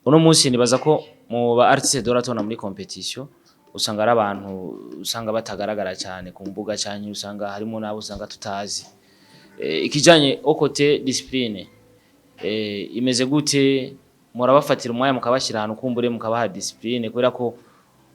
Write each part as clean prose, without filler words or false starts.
uno munsi nibaza ko mu ba artiste doratona muri competition usanga ari abantu usanga batagaragara cyane ku mbuga cyane usanga harimo nabo usanga tutazi ikijanye okote discipline imeze gute murabafatira umwanya mukabashira ahantu kumbure mukabaha discipline kubera ko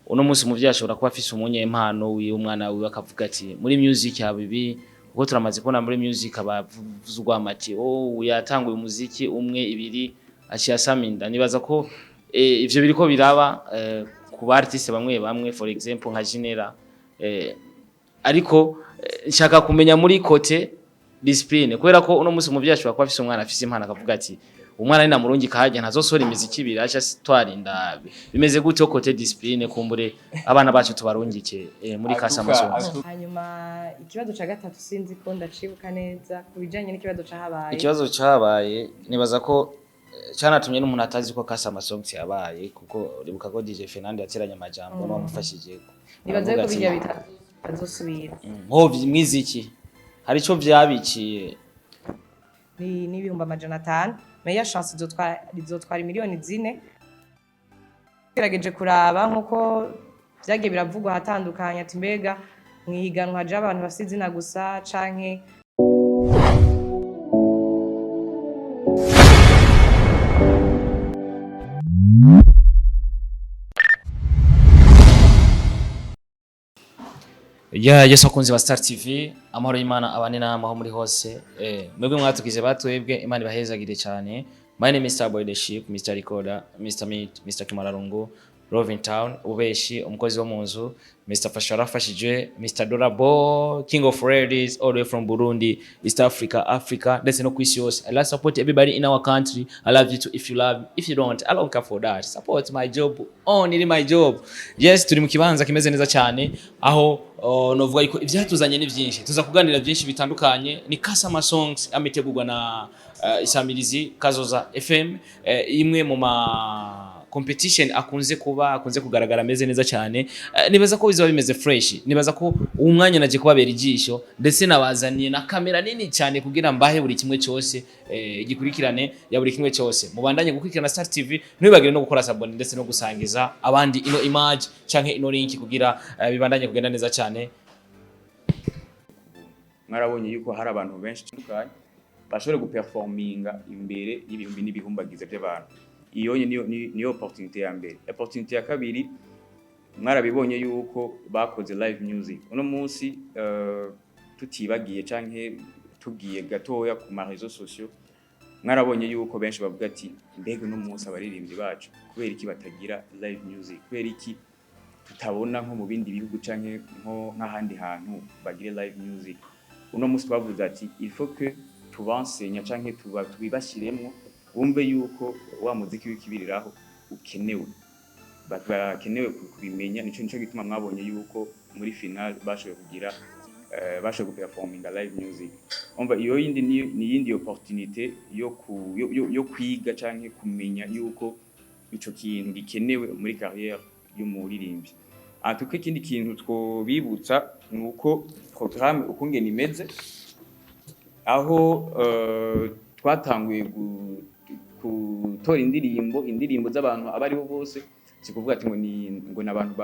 uno munsi umuvyi ashobora kuba afise umunyempano wiwe umwana wiwe akavuga ati muri music yabibi kuko turamaze kubona muri music abavuzwa amati yatanguye umuziki umwe ibiri aciye asaminda nibaza ko ivyo biriko biraba ku ba artiste bamwe for example nka Genera ariko nshaka kumenya muri kote discipline kubera ko uno munsi umuvyi ashobora kuba afise umwana afise impano akavuga ati umwana ni namurungi kahajya ntazosora imiziki ibiri acha twarinda bimeze gute kote discipline kumbure abana bacu tubarungike muri kasa amasomo. Hanyuma ikibazo ca gatatu sinzi ko ndacibuka neza kubijanye n'ikibazo cahabaye. Ikibazo cahabaye nibaza ko cyanatumye n'umuntu atazi ko kasa amasomo yabaye kuko ribuka ko DJ Fernando yateranye amajambo no bamufashije. Nibaza ko bijya bitazosubira. Mwiziki hari ico vyabiciye ni ibihumbi 500 meya chance izotwara miliyoni 4 gerageje kuraba nkuko byagiye biravugwa hatandukanye ati mbega mwihiganwa je abantu bafite izina gusa canke yes akunzi ba Star TV amahoro y'Imana abane n'amaho muri hose mwebwe mwatukize batwebwe Imana ibahezagire cyane. My name is Mr. Boy the Ship, Mr. Recorder, Mr. Meat, Mr. Kimararungu, Roving Town, Ubeshi, umukozi wo munzu, Mr. Fashara Fashije, Mr. Dorabo, King of Ladies, all the way from Burundi, East Africa, Africa, that's no kwisi yose. I love support everybody in our country. I love you too if you love me. If you don't, I don't care for that. Support my job, only my job. Yes, turi mu kibanza kimeze neza cyane aho novuga yuko ivyatuzanye ni byinshi. Tuza kuganira byinshi bitandukanye ni Kasama Songs amitegurwa na Isamirizi Kazoza FM imwe mu ma competition akunze kugaragara meze neza cyane. Nibaza ko bizaba bimeze fresh, nibaza ko umwanya naje kubabera ijisho ndetse nabazaniye na kamera nini cyane kugira mbahe buri kimwe cyose gikurikirane ya buri kimwe cyose. Mubandanye gukurikirana Star TV, ntibagire no gukora sabone ndetse no gusangiza abandi ino image canke ino link kugira bibandanye kugenda neza cyane. Mwarabonye yuko hari abantu benshi cyane bashobora guperforminga imbere y'ibihumbi n'ibihumbagize by'abantu. Iyo niyo opportunity ya mbere. Opportunity ya kabiri mwarabibonye yuko bakoze live music. Uno munsi tutibagiye canke tugiye gatoya ku ma réseaux sociaux mwarabonye yuko benshi bavuga ati mbega uno munsi abaririmbyi bacu kubera iki batagira live music, kubera iki tutabona nko mu bindi bihugu canke nko n'ahandi hantu bagire live music. Uno munsi bavuze ati il faut que tubansenya canke tubibashiremwo wumve yuko wa muziki w'ikibiriraho ukenewe bakenewe kubimenya. Nico gituma mwabonye yuko muri final bashoboye guperforminga live music. Umva iyo yindi ni yindi opportunité yo kwiga canke kumenya yuko ico kintu gikenewe muri carrière y'umuririmbyi. Atuke ikindi kintu twobibutsa nuko programme ukungene imeze aho twatanguye gutora indirimbo z'abantu abariho bose, sikuvuga ati ngo nabantu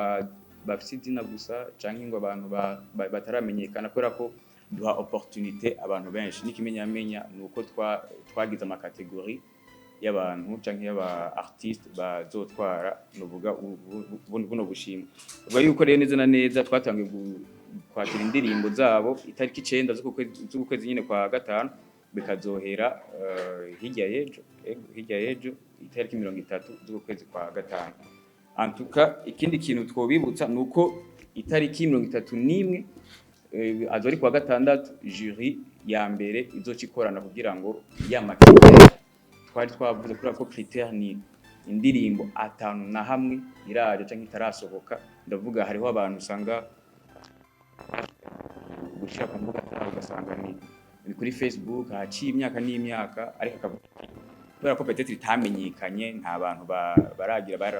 bafite izina gusa canke ngo abantu bataramenyekana, kubera ko duha opportunité abantu benshi. N'ikimenyamenya nuko twagize ama category y'abantu canke y'aba artiste bazotwara nuvuga buno bushimwe. Ubwo yuko rero neza na neza twatangiye kwakira indirimbo zabo itariki 9 z'ukwezi nyine kwa gatanu, bikazohera hirya yejo itariki 30 z'ukwezi kwa gatanu. Antuka ikindi kintu twobibutsa nuko itariki 31 azori kwa gatandatu jury ya mbere izocikorana kugira ngo yamakete twari twavuze kuri ko critère ni indirimbo atanu na hamwe iraje canke itarasohoka. Ndavuga hariho abantu usanga gushira ku mbuga zabo ugasanga ni kuri Facebook haciye imyaka n'imyaka, ariko akavuga kubera ko peut-être itamenyekanye nta bantu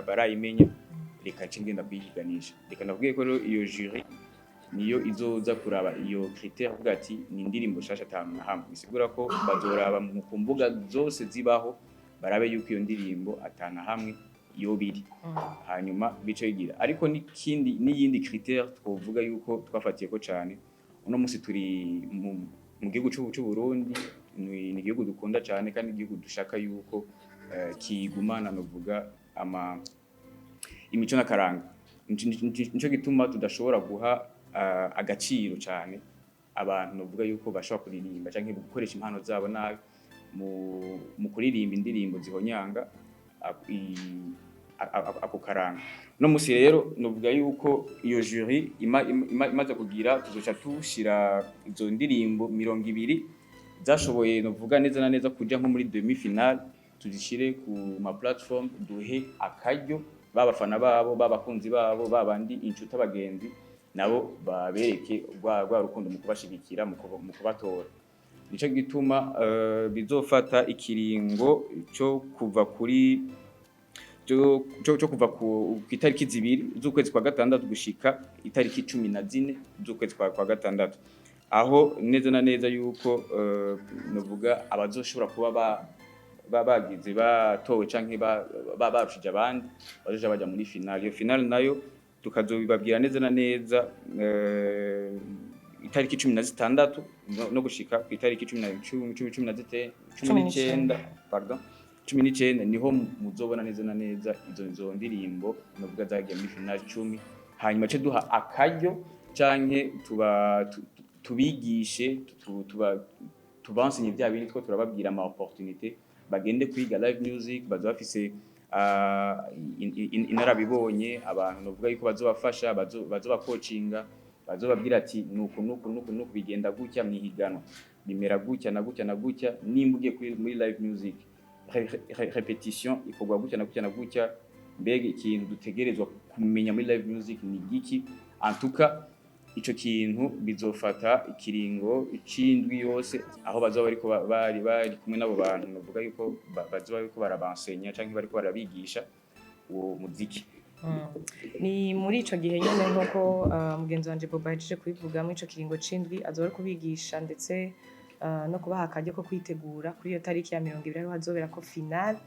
barayimenya, reka ngenda kuyiganisha. Reka ndavuge ko iyo jury niyo izoza kuraba iyo critère avuga ati ni indirimbo shasha atanu na hamwe. Bisigura ko bazoraba mu kumbuga zose zibaho barabe yuko iyo ndirimbo atana hamwe iyo biri hanyuma bice bigira ariko n'iyindi critère twovuga yuko twafatiye ko cyane uno munsi turi mu gihugu cy'u Burundi ni igihugu dukunda cyane kandi igihugu dushaka yuko kigumana novuga imico n'akaranga nico gituma tudashobora guha agaciro cyane abantu novuga yuko bashobora kuririmba canke gukoresha impano zabo nabi mu kuririmba indirimbo zihonyanga ako karanga no musi rero novuga yuko iyo jury imaze kugira tuzoca tushira izo ndirimbo 200 zashoboye novuga neza na neza kuja nko muri demi finale tuzishire ku ma platform duhe akaryo babafana babo babakunzi babo babandi inshuta abagenzi nabo babereke rwa rukundo mu kubashigikira mu kubatora nico gituma bizofata ikiringo cyo kuva kuri cyo kuva ku itariki 2 z'ukwezi kwa gatandatu gushika itariki 14 z'ukwezi kwa gatandatu aho neza na neza yuko novuga abazoshobora kuba bagize batowe canke barushije abandi bazoja baja muri finale iyo finale nayo tukazobibabwira neza na neza itariki 16 no gushika ku itariki 19 pardon 19 niho muzobona neza na neza izo ndirimbo novuga zagiye muri finale 10 hanyuma cyo duha akaryo canke tubigishe tubansinye bya bintu two turababwira ama opportunité bagende kwiga live music bazafise inarabibonye abantu novuga yuko bazobafasha bazobacoachinga bazobabwira ati nuko bigenda gutya mwihiganwa bimera gutya na gutya nimbugiye muri live music repetition ikorwa gutya na gutya mbega ikintu dutegerezwa kumenya muri live music ni giki antuka ico kintu bizofata ikiringo icindwi yose aho bazoba ariko bari kumwe nabo bantu novuga yuko bazoba ariko barabansenya canke bariko barabigisha uwo muziki ni muri ico gihe nyene nk'uko mugenzi wanje Boba yaje kubivuga muri ico kiringo cindwi azoba ari kubigisha ndetse no kubaha akaryo ko kwitegura kuri iyo tariki ya 20 ariho hazobera ko finale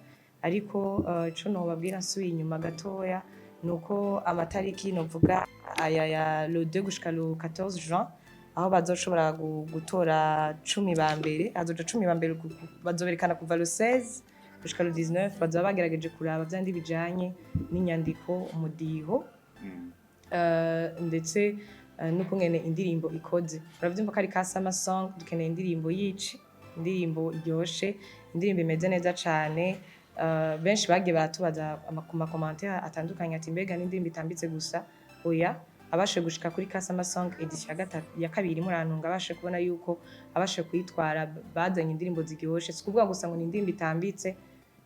ariko ico no babwira nsubiye inyuma gatoya nuko amatariki novuga aya ya le 2 gushika le 14 juin aho bazoshobora gutora 10 ba mbere azoja 10 ba mbere bazoberekana kuva le 16 gushika le 19 bazoba bagerageje kuraba vyandi bijanye n'inyandiko umudiho ndetse nuko ngene indirimbo ikoze uravyumva ko ari Kasama song dukeneye indirimbo yici indirimbo iryoshe indirimbo imeze neza cane benshi bagiye baratubaza ku commentaire atandukanye ati mbega n'indirimbo itambitse gusa oya abashe gushika kuri Kasama song edition ya kabiri murantunga abashe kubona yuko abashe kuyitwara bazanye indirimbo ziryoshe sikuvuga gusa ngo ni indirimbo itambitse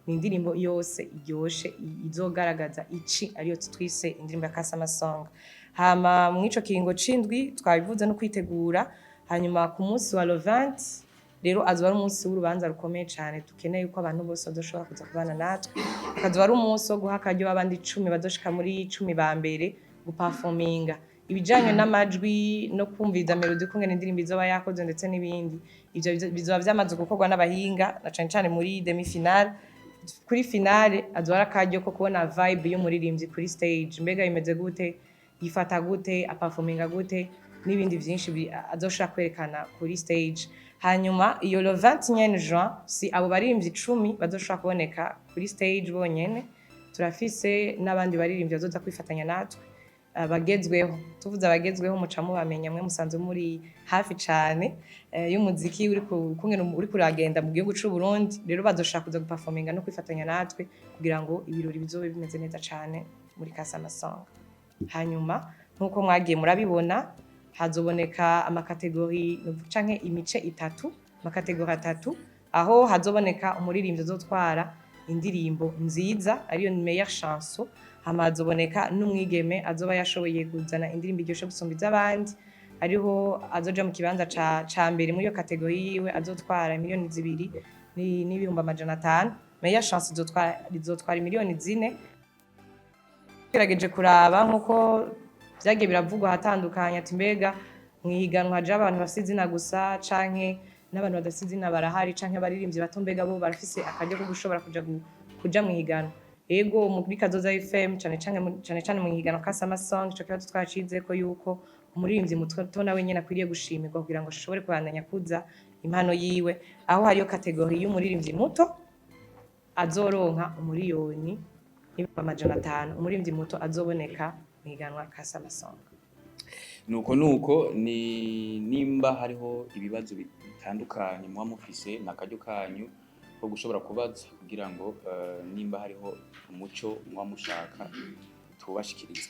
ni indirimbo yose iryoshe izogaragaza ici ariyo twise indirimbo ya Kasama song hama mwico kiringo cindwi twabivuze no kwitegura hanyuma ku munsi wa le 20 rero azoba ari umunsi w'urubanza rukomeye cyane dukeneye uko abantu bose badoshobora kuza kubana natwe akazoba ari umunsi wo guha akaryo abandi 10 badoshika muri 10 ba mbere guperforminga ibijanye n'amajwi no kumviza melody kungena indirimbo izoba yakoze ndetse n'ibindi ivyo bizoba vyamaze gukorwa n'abahinga na cyane muri demi finale kuri finale azoba ari akaryo ko kubona vibe y'umuririmbyi kuri stage mbega imeze gute yifata gute aperforminga gute n'ibindi byinshi azoshaka kwerekana kuri stage hanyuma iyo le 21 juin si abo baririmbyi 10 bazoshaka kuboneka kuri stage bonyene turafise n'abandi baririmbyi bazoza kwifatanya natwe bagezweho tuvuze abagezweho mucamu bamenya mwe musanze muri hafi cyane y'umuziki uri kuragenda mu gihugu cy'u Burundi rero bazoshaka kuza guperforminga no kwifatanya natwe kugira ngo ibirori bizobe bimeze neza cyane muri Kasama song hanyuma nkuko mwagiye murabibona hazoboneka amakategori canke imice itatu amakategori atatu aho hazoboneka umuririmbyi azotwara indirimbo nziza ariyo meilleure chanson hama hazoboneka n'umwigeme azoba yashoboye kuzana indirimbo iryoshe gusumba iz'abandi ariho azoja mu kibanza ca mbere muri iyo kategori yiwe azotwara miliyoni 2 n'ibihumbi 500 meilleure chanson izotwara miliyoni 4 gerageje kuraba nkuko byagiye biravugwa hatandukanye ati mbega mwihiganwa haje abantu bafite izina gusa canke n'abantu badafite izina barahari canke abaririmbyi bato mbega bo barafise akaryo ko gushobora kuja mu higanwa. Ego muri Kazoza FM cane cane mu higanwa Kasama Song ico kibazo twacizeko yuko umuririmbyi muto nawe nyene akwiriye gushimirwa kugira ngo ashobore kubandanya kuza impano yiwe, aho hariyo kategori y'umuririmbyi muto azoronka umuriyoni n'ibihumbi 500 umuririmbyi muto azoboneka mu higanwa Kasama Song. nuko nimba hariho ibibazo bitandukanye muba mufise n'akaryo kanyu ko gushobora kubaza kugira ngo nimba hariho umuco muba mushaka tubashikirize.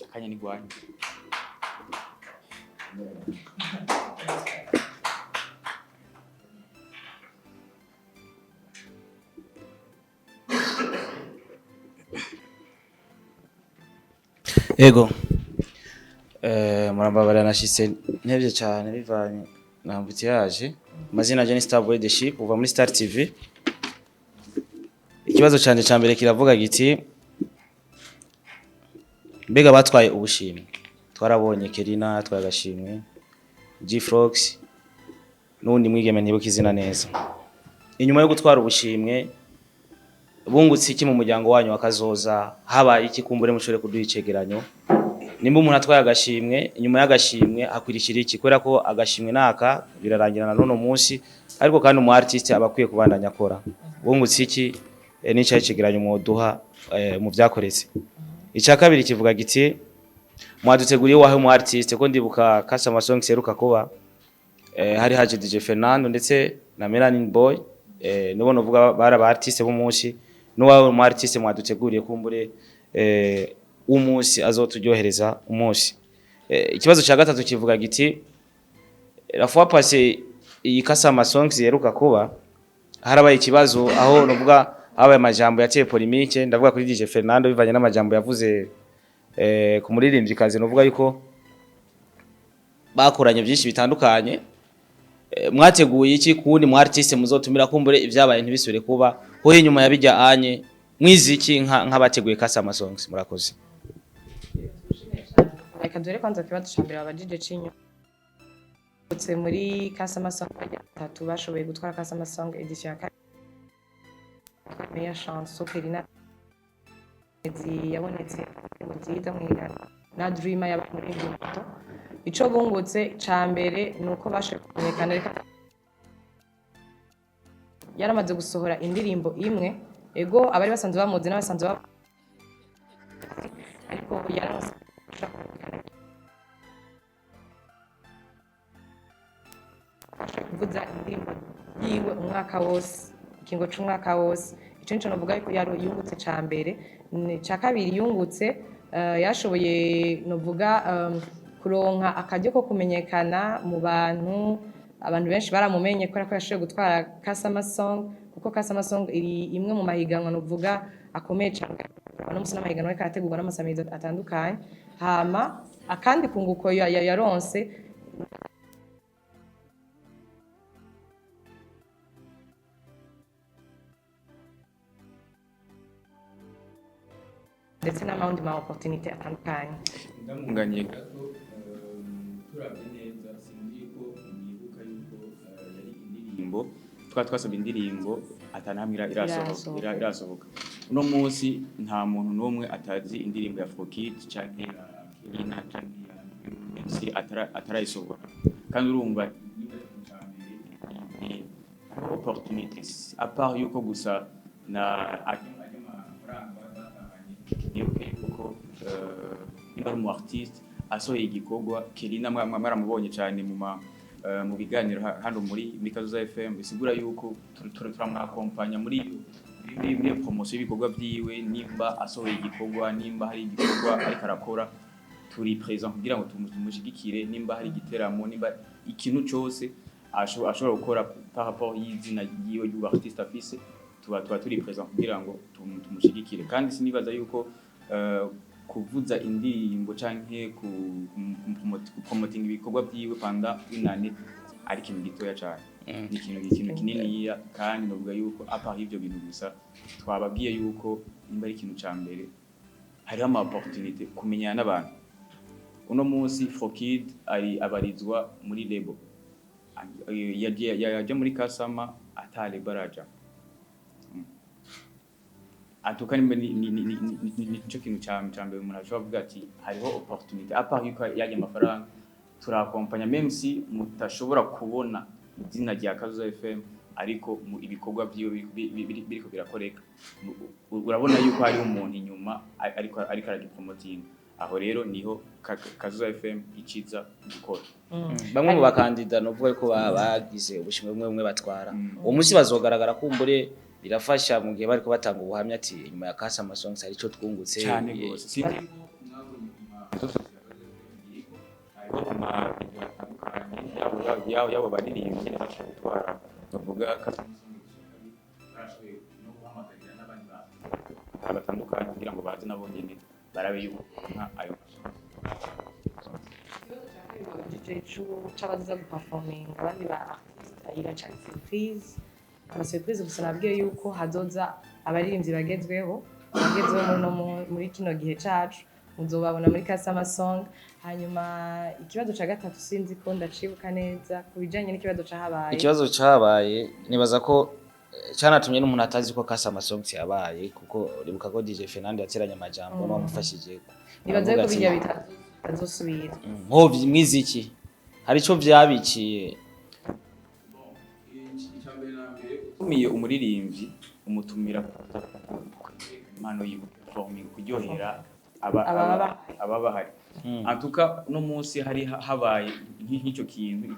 Akanya ni gwanyu. Ego murambabara nashitse ntevye cyane bivanye na ambutiyaje. Amazina je ni Starboy The Ship uva muri Star TV. Ikibazo cyane ca mbere kiravuga giti mbega batwaye ubushimwe. Twarabonye Kerina twagashimwe, G-Frox n'undi mwigeme ntibuka izina neza. Inyuma yo gutwara ubushimwe bungutse iki mu muryango wanyu wakazoza, haba iki kumbure mushore kuduha icegeranyo. Nimba umuntu atwaye agashimwe, inyuma y'agashimwe akwirikira iki? Kwera ko agashimwe naka birarangirana n'uno munsi, ariko kandi umu artiste abakwiye kubandanya akora. Bungutse iki n'icyo icegeranyo mwoduha mu byakoretse. Icya kabiri kivuga giti mwaduteguriye wahe mu artiste ko ndibuka Kasama Song seruka kuba hari haje DJ Fernando ndetse na Melanin Boy nibo novuga bara ba artiste b'umunsi n'uwawe mu artiste mwaduteguriye kumbure umunsi azoturyohereza umunsi. Ikibazo cya gatatu kivuga giti la fois passée iyi Kasama Song seruka kuba harabaye ikibazo aho novuga habaye amajambo yateye polemique, ndavuga kuri DJ Fernando bivanye n'amajambo yavuze ku muririmbyi kazi novuga yuko bakoranye byinshi bitandukanye. Mwateguye iki kundi mu artiste muzotumira kumbure ivyabaye ntibisubire kuba ho inyuma yabijya anye mwiziki nk'abateguye Kasama Songs? Murakoze. Reka dore kwanza kibazo cyambere abajije cinyo utse muri Kasama Song batatu bashoboye gutwara Kasama Song edition ya meya chanson Kerina yabonetse nziza mwigana na Dreamer y'abamuririmbyi muto. Ico bungutse cambere nuko bashekumenyekana reka yaramaze gusohora indirimbo imwe. Ego abari basanzwe bamuzi n'abasanzwe ariko yaramaze kuvuza indirimbo yiwe umwaka wose, ikingo c'umwaka wose. Ico nico novuga yuko yungutse cambere. Ca kabiri yungutse yashoboye novuga kuronka akaryo ko kumenyekana mu abantu benshi baramumenye kubera ko yashoboye gutwara Kasama Song, kuko Kasama Song iri imwe mu mahiganwa novuga akomeye cyane no musina mahiganwa y'akategurwa n'amasamirizo atandukanye. Hama akandi kunguko yaronse ndetse n'amaundi ma opportunité atandukanye. Ndamunganye gato turabye neza sinzi ko nibuka yuko yari indirimbo twasabye indirimbo atanamira irasohoka. Uno munsi nta muntu n'umwe atazi indirimbo ya Fokit canke Kerina canke atarayisohora, kandi urumva ni opportunities à part yuko gusa na kuko niba mu artiste asohoye igikorwa. Kerina mwaramubonye cyane mu biganiro hano muri Kazoza FM, bisigura yuko turamwakompanya muri promotion y'ibikorwa byiwe. Nimba asohoye igikorwa, nimba hari igikorwa ariko arakora, turi present kugira ngo tumushigikire. Nimba hari igiteramo, nimba ikintu cyose ashobora gukora par rapport y'izina yiwe y'u artiste afise, tuba turi present kugira ngo tumushigikire. Kandi sinibaza yuko kuvuza indirimbo canke promoting ibikorwa byiwe panda inane ari ikintu gitoya cyane. Ni ikintu kinini, kandi novuga yuko apa ivyo bintu gusa twababwiye yuko nimba ari ikintu ca mbere hariho ama opportunité kumenyana n'abantu. uno munsi Frokid abarizwa muri label yaje muri Kasama atale baraja atuka nico kintu cyambere umuntu ashobora kuvuga ati hariho opportunity apart yuko yaje amafaranga turakompanya même si mutashobora kubona izina rya Kazo FM ariko ibikorwa byiwe biriko birakoreka urabona yuko hari umuntu inyuma ariko aragipromoting aho rero niho Kazo FM iciza gukora bamwe mu bakandida novuga ko bagize ubushimwe bumwe batwara uwo munsi bazogaragara kumbure birafasha mu gihe bariko batanga ubuhamya ati inyuma ya Kasama Songs hari ico twungutse cyane gose yabo baririmbye bashobora bavuga Kasama Songs no guhamagarira n'abandi batandukanye kugira ngo baze nabo nyene barabe yuko nka ayo c'abaza guperforming abandi ba artiste cyane surprise surprise gusa nabwiye yuko hazoza abaririmbyi bagezweho muri kino gihe cacu muzobabona muri Kasama Song. Hanyuma ikibazo ca gatatu sinzi ko ndacibuka neza kubijanye n'ikibazo cahabaye. Ikibazo cahabaye nibaza ko cyanatumye n'umuntu atazi ko Kasama Songs yabaye kuko ribuka ko DJ Fernando yateranye amajambo no amufashije. Nibaze ko bijya bitazosubira. Mwiziki hari ico vyabikiye. Umiye umuririmbyi umutumira impano y'performing kuryohera ababahari antuka no munsi hari habaye nk'icyo ikintu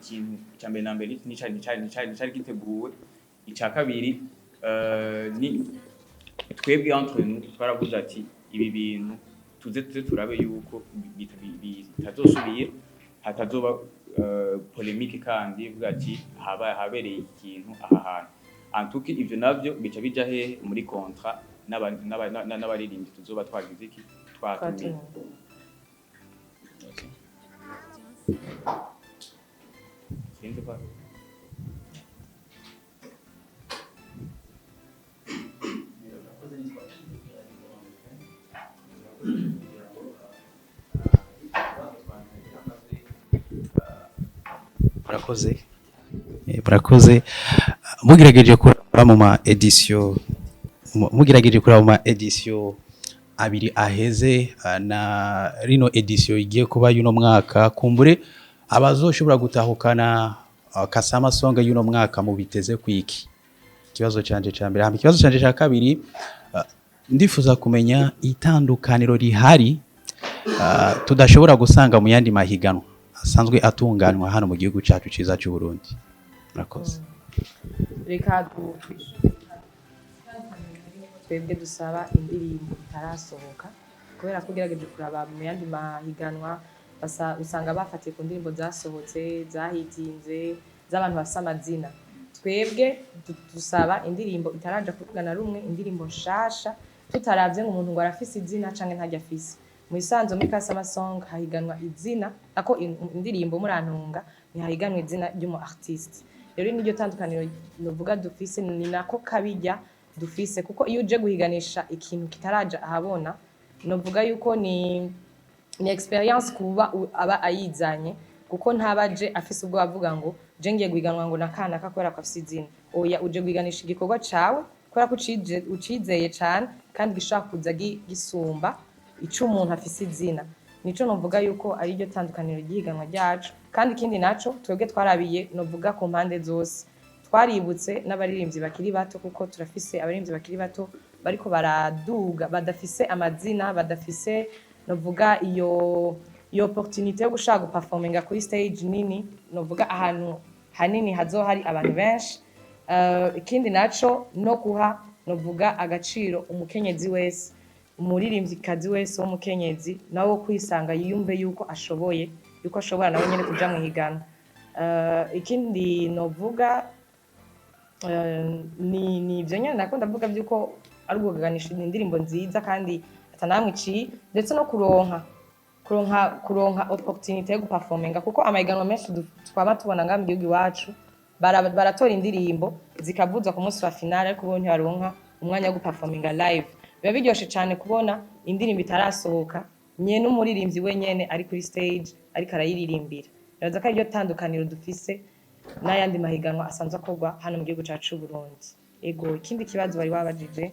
cyambere nambere nicari giteguwe ica kabiri ni twebwe entre nous twaravuze ati ibi bintu tuze turabe yuko bitazosubira hatazoba polemique kandi vuga ati habereye ikintu aha hantu antuki ivyo navyo bica bija he muri contrat n'abaririmbyi tuzoba twagize iki twatumiye. Murakoze mugerageje kuraba mu ma edition abiri aheze na rino edition igiye kuba yuno mwaka kumbure abazoshobora gutahukana Kasama Song yuno mwaka mu biteze kwiki. Ikibazo canje cambere hamwe ikibazo canje ca kabiri ndifuza kumenya itandukaniro rihari tudashobora gusanga mu yandi mahiganwa asanzwe atunganwa hano mu gihugu cyacu ciza cy'u Burundi. Murakoze. Reka twebwe dusaba indirimbo itarasohoka kubera ko ugerageje kuraba mu yandi mahiganwa usanga bafatiye ku ndirimbo zasohotse zahitinze z'abantu bafite amazina. Twebwe dusaba indirimbo itaraja kuvugana rumwe, indirimbo nshasha tutaravye ngo umuntu ngo arafise izina canke ntajya afise. Mu isanzo muri Kasama Song hahiganwa izina ako indirimbo murantunga ni hahiganwa izina ry'umu artiste. Rero niryo tandukaniro novuga dufise ni nako kabijya dufise kuko iyo uje guhiganisha ikintu kitaraja ahabona novuga yuko ni experience kuba aba ayizanye kuko ntabaje afise ubwo avuga ngo je ngiye guhiganwa ngo nakana kakora ko afise izina. Oya uje guhiganisha igikorwa cawe kubera ko ucizeye cyane kandi gishaka kuza gisumba ico umuntu afise izina. Nico novuga yuko ari ryo tandukaniro ry'ihiganwa ryacu kandi ikindi naco twebwe twarabiye novuga ku mpande zose. Twaributse n'abaririmbyi bakiri bato kuko turafise abaririmbyi bakiri bato bariko baraduga badafise amazina badafise novuga iyo opportunity yo gushaka guperforminga kuri stage nini novuga ahantu hanini hazohari abantu benshi. Ikindi naco no kuha novuga agaciro umukenyezi wese umuririmbyi kazi wese w'umukenyezi nawo kwisanga yiyumve yuko ashoboye yuko ashobora nawe nyene kuja mu higana. Ikindi novuga ni ivyo nyene nakunda mvuga byuko ari guganisha indirimbo nziza kandi atanamwe iciye ndetse no kuronka opportunity yo guperforminga kuko amahiganwa menshi twaba tubona ngaho mu gihugu iwacu baratora indirimbo zikavuzwa ku munsi wa finale ariko bo ntibaronka umwanya wo guperforminga live. Biba biryoshe cyane kubona indirimbo itarasohoka nye n'umuririmbyi wenyene ari kuri stage ariko arayiririmbira. Biraza ko ariryo tandukaniro dufise n'ayandi mahiganwa asanzwe akorwa hano mu gihugu cacu Burundi. Ego ikindi kibazo bari wabajije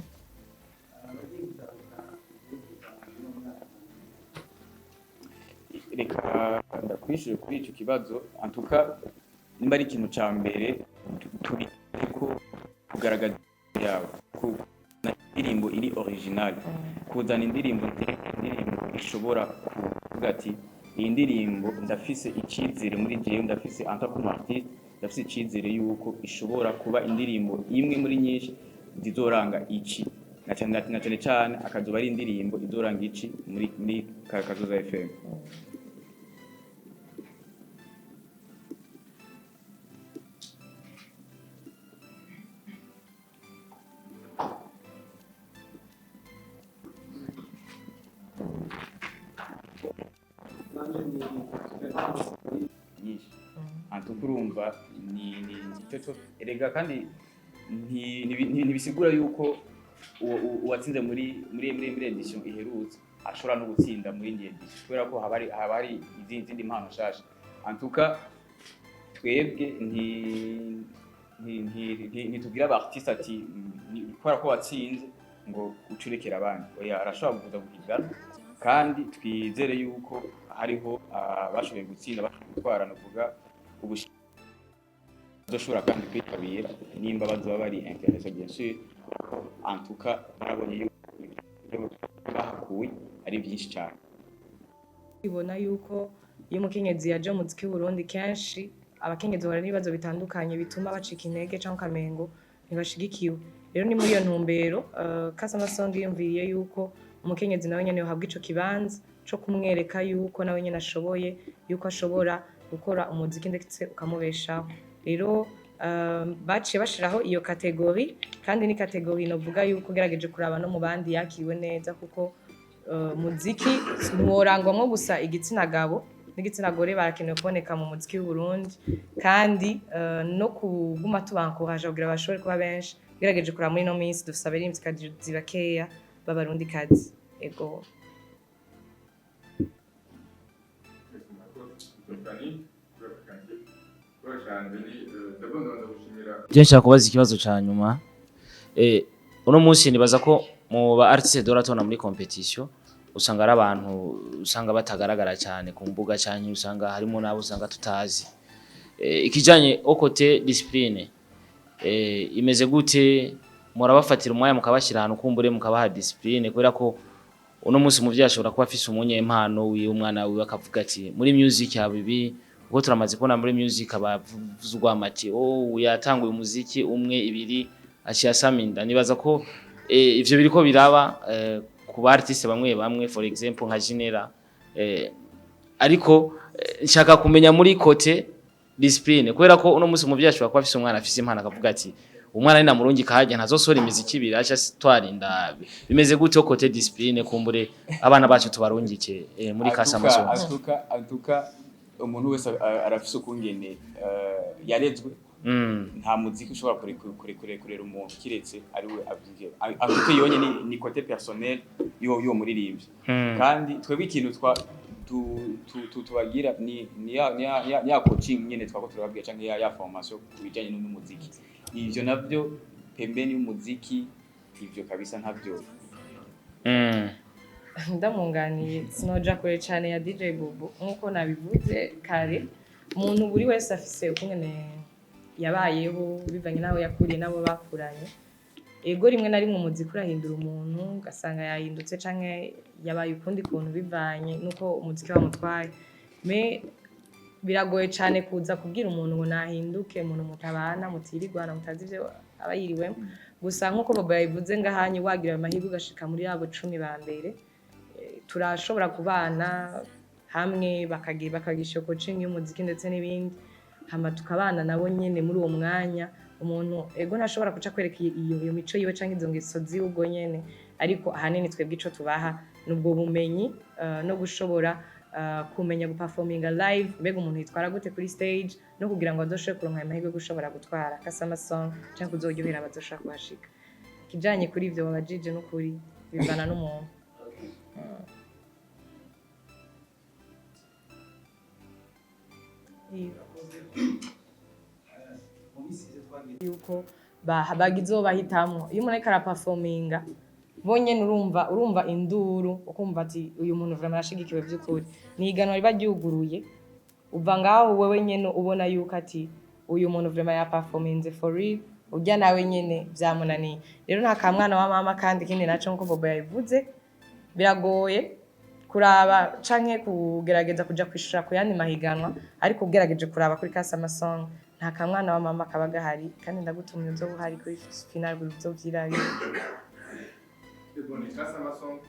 reka ndakwishyure kuri icyo kibazo antuka nimba ari ikintu cya mbere turi ko kugaragaza yawe indirimbo iri original kuzana indirimbo ishobora kuvuga ati iyi ndirimbo ndafise icyizere muri jewe ndafise anta comme artiste ndafise icyizere yuko ishobora kuba indirimbo imwe muri nyinshi zizoranga iki na cyane cyane akazoba ari indirimbo izoranga iki muri Kazoza FM. Antukurumva ni cyo erega kandi ntibisigura yuko uwatsinze muri edition iherutse ashobora no gutsinda muri indi edition kubera ko habari izindi mpano nshasha. Antuka twebwe ntitugira abartiste ati kubera ko watsinze ngo ucurekera abandi oya arashobora kuza guhiga kandi twizere yuko hariho abashoboye gutsinda bashoboye gutwara novuga ubushobora kandi kwitabira nimba bazoba bari intéressé bien sûr. En tout cas barabonye yuko bahakuye ari byinshi cyane. ibona yuko iyo umukenyezi yaje mu muziki w'Uburundi kenshi abakenyezi bahura n'ibibazo bitandukanye bituma bacika intege cyangwa kamengo ntibashigikiwe. Rero ni muri iyo ntumbero Kasama Song yumviriye yuko umukenyezi nawe nyene yohabwa ico kibanza co kumwereka yuko nawe nyene ashoboye yuko ashobora gukora umuziki ndetse ukamubeshaho. Rero baciye bashiraho iyo kategori kandi ni kategori novuga yuko gerageje kuraba no mu bandi yakiriwe neza kuko muziki ntiworangwamwo gusa igitsina gabo n'igitsina gore barakenewe kuboneka mu muziki w'Uburundi kandi no kuguma tubankoraje kugira bashobore kuba benshi. Gerageje kuraba muri no minsi dufise abarimvyi bakeya b'abarundi kazi. Ego Je nshaka kubaza ikibazo ca nyuma. Uno munsi nibaza ko mu ba artiste doratona muri competition usanga ari abantu usanga batagaragara cyane ku mbuga cyane usanga harimo nabo usanga tutazi. Ikijanye okote discipline imeze gute murabafatira umwanya mukabashira ahantu kumbure mukabaha discipline kubera ko uno munsi muvyi ashobora kuba afise umunyempano wiwe umwana wiwe akavuga ati muri music yabibi ubwo turamaze kubona muri music abavuzwa amati yatanguye umuziki umwe ibiri aciye asaminda. Nibaza ko ivyo biriko biraba ku artiste bamwe for example nka Genera ariko nshaka kumenya muri kote discipline kubera ko uno munsi muvyi ashobora kuba afise umwana afise impano akavuga ati umwana ni namurungi kaje ntazosora imiziki ibiri acha twarinda bimeze gute kote discipline kumbure abana bacu tubarungike muri Kasama Song. Antuka umuntu wese arafise ukungene yarezwe nta muziki ushobora kurera umuntu kiretse ari we abyigiye. Antuka yonye ni côté personnel yo muririmbye kandi twebwe ikintu tubagira ni ya coaching nyene twako turababwira canke ya formation kubijanye n'umuziki. Ivyo navyo pembeni y'umuziki ivyo kabisa ntavyo. Ndamunganiye sinoja kure cyane ya DJ Bubu nkuko nabivuze kare. Umuntu buri wese afise ukungene yabayeho bivanye naho yakuriye nabo bakuranye. Ego rimwe na rimwe umuziki urahindura umuntu ugasanga yahindutse canke yabaye ukundi kuntu bivanye nuko umuziki wamutwaye. Me biragoye cyane kuza kubwira umuntu ngo nahinduke umuntu mutabana mutirirwana mutazi ivyo abayiriwemo. Gusa nkuko Bobo yabivuze ngahanye wagira amahirwe ugashika muri abo 10 ba mbere turashobora kubana hamwe bakagisha coaching y'umuziki ndetse n'ibindi hama tukabana nabo nyene muri uwo mwanya. Umuntu ego ntashobora kuca kwereka iyo mico yiwe canke izo ngeso ziwe ubwo nyene ariko ahanini twebwe ico tubaha nubwo bumenyi no gushobora kumenya guperforminga live mbega umuntu yitwara gute kuri stage no kugira ngo azoshobore kuronka amahirwe gushobora gutwara Kasama Song canke kuzoryohera abazoshaka kuhashika. Kijanye kuri ivyo babajije no kuri bivana n'umuntu. yiwe yuko bagize bahitamwo iyo umuntu ariko araperforminga bonyene urumva induru ukumva ati uyu muntu vraiment arashigikiwe by'ukuri ni iganwa riba ryuguruye uva ngaho wewe nyene ubona yuko ati uyu muntu vraiment yaperforminze for real urya nawe nyene vyamunaniye rero nta kamwana wa mama kandi kindi naco nkuko Bobo yabivuze biragoye kuraba canke kugerageza kuja kwishura ku yandi mahiganwa ariko ugerageje kuraba kuri Kasama Song nta kamwana wa mama kaba gahari kandi ndagutumye uzo buhari kuri final uzovyirabira. Kasama Song